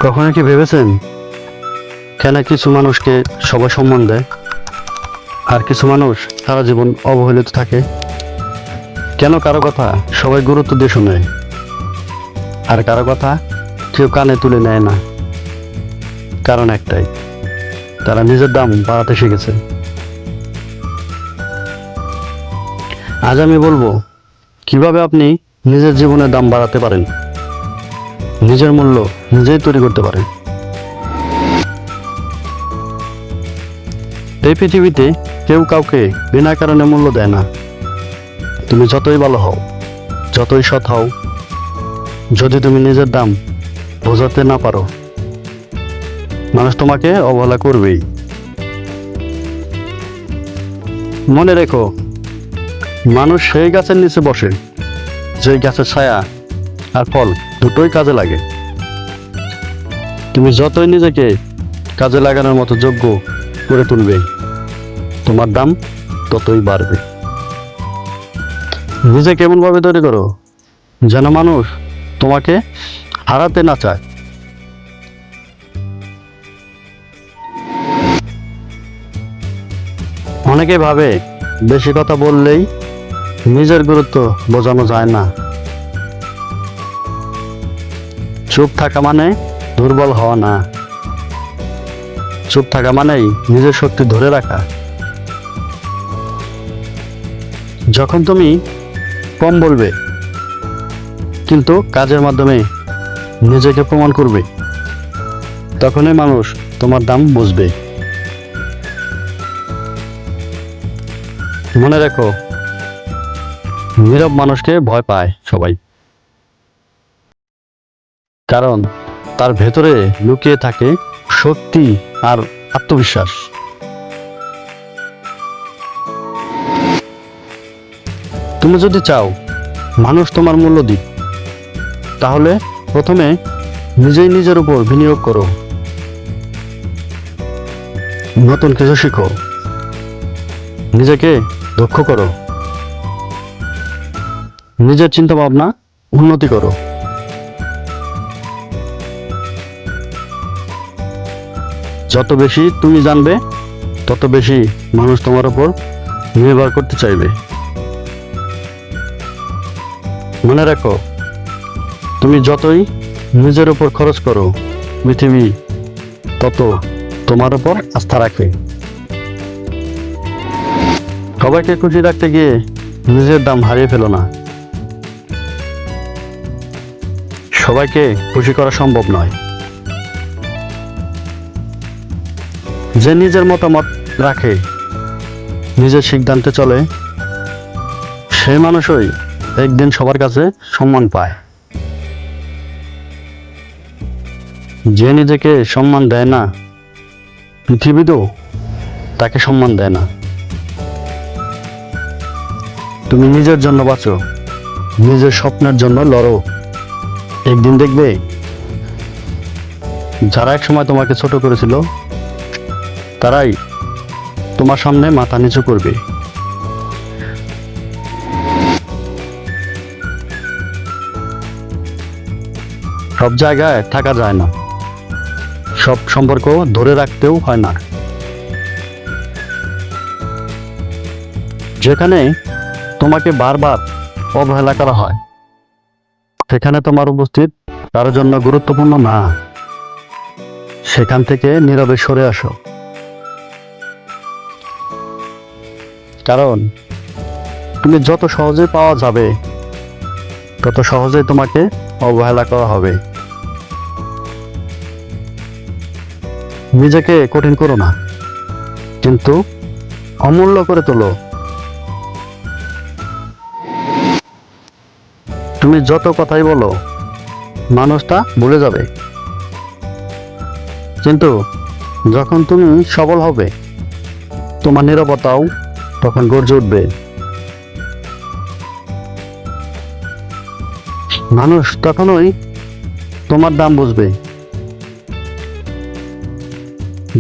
কখনো কি ভেবেছেন কেন কিছু মানুষকে সবাই সম্মান দেয় আর কিছু মানুষ সারা জীবন অবহেলিত থাকে? কেন কারো কথা সবাই গুরুত্ব দিয়ে শোনে আর কারো কথা কেউ কানে তুলে নেয় না? কারণ একটাই, তারা নিজের দাম বাড়াতে শিখেছে। আজ আমি বলবো কিভাবে আপনি নিজের জীবনের দাম বাড়াতে পারেন, নিজের মূল্য নিজেই তৈরি করতে পারেন। এই পৃথিবীতে কেউ কাউকে বিনা কারণে মূল্য দেয় না। তুমি যতই ভালো হও, যতই সৎ হও, যদি তুমি নিজের দাম বোঝাতে না পারো, মানুষ তোমাকে অবহেলা করবেই। মনে রেখো, মানুষ সেই গাছের নিচে বসে যে গাছের ছায়া আর ফল দুটোই কাজে লাগে। তুমি যতই নিজেকে কাজে লাগানোর মতো যোগ্য করে তুলবে, তোমার দাম ততই বাড়বে। নিজেকে এমনভাবে তৈরি করো যেন মানুষ তোমাকে হারাতে না চায়। অনেকে ভাবে বেশি কথা বললেই নিজের গুরুত্ব বোঝানো যায় না। চুপ থাকা মানে দুর্বল হওয়া না, চুপ থাকা মানেই নিজের শক্তি ধরে রাখা। যখন তুমি কম বলবে কিন্তু কাজের মাধ্যমে নিজেকে প্রমাণ করবে, তখনই মানুষ তোমার দাম বুঝবে। মনে রেখো, নীরব মানুষকে ভয় পায় সবাই, কারণ তার ভেতরে লুকিয়ে থাকে শক্তি আর আত্মবিশ্বাস। তুমি যদি চাও মানুষ তোমার মূল্য দিক, তাহলে প্রথমে নিজেই নিজের উপর বিনিয়োগ করো। নতুন কিছু শিখো, নিজেকে দক্ষ করো, নিজের চিন্তা ভাবনা উন্নতি করো। যত বেশি তুমি জানবে, তত বেশি মানুষ তোমার উপর নির্ভর করতে চাইবে। মনে রাখো, তুমি যতই নিজের উপর খরচ করো, পৃথিবী তত তোমার উপর আস্থা রাখে। সবাইকে খুশি রাখতে গিয়ে নিজের দাম হারিয়ে ফেলো না। সবাইকে খুশি করা সম্ভব নয়। যে নিজের মতামত রাখে, নিজের সিদ্ধান্তে চলে, সেই মানুষই একদিন সবার কাছে সম্মান পায়। যে নিজেকে সম্মান দেয় না, পৃথিবীতেও তাকে সম্মান দেয় না। তুমি নিজের জন্য বাঁচো, নিজের স্বপ্নের জন্য লড়ো। একদিন দেখবে যারা একসময় তোমাকে ছোট করেছিল, তারাই তোমার সামনে মাথা নিচু করবে। সব জায়গায় থাকা যায় না, সব সম্পর্ক ধরে রাখতেও হয় না। যেখানে তোমাকে বারবার অবহেলা করা হয়, সেখানে তোমার উপস্থিত কারোর জন্য গুরুত্বপূর্ণ না। সেখান থেকে নীরবে সরে আসো, কারণ তুমি যত সহজে পাওয়া যাবে, তত সহজে তোমাকে অবহেলা করা হবে। নিজেকে কঠিন করো না, কিন্তু অমূল্য করে তোলো। তুমি যত কথাই বলো, মানুষটা ভুলে যাবে, কিন্তু যখন তুমি সফল হবে, তোমার নীরবতাও তখন গর্জে উঠবে। মানুষ তখনই তোমার দাম বুঝবে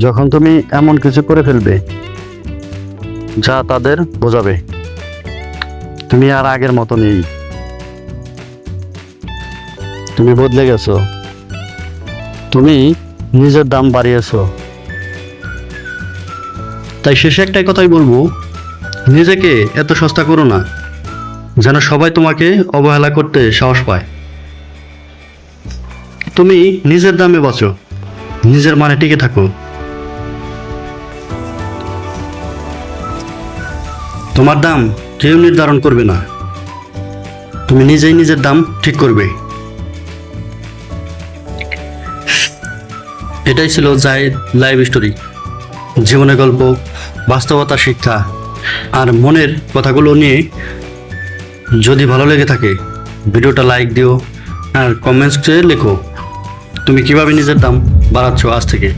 যখন তুমি এমন কিছু করে ফেলবে যা তাদের বোঝাবে তুমি আর আগের মতো নেই। তুমি বদলে গেছো, তুমি নিজের দাম বাড়িয়েছো, তাই শেষে একটাই কথাই বলবো, নিজেকে এত সস্তা করো না যেন সবাই তোমাকে অবহেলা করতে সাহস পায়। তুমি নিজের দামে বাঁচো, নিজের মানে টিকে থাকো। তোমার দাম কেউ নির্ধারণ করবে না, তুমি নিজেই নিজের দাম ঠিক করবে। এটাই ছিল জাহিদ লাইভ স্টোরি, জীবনের গল্প, বাস্তবতার শিক্ষা আর মনের কথাগুলো নিয়ে। যদি ভালো লেগে থাকে ভিডিওটা লাইক দিও আর কমেন্টসে লেখো তুমি কিভাবে নিজের দাম বাড়াচ্ছ আজ থেকে।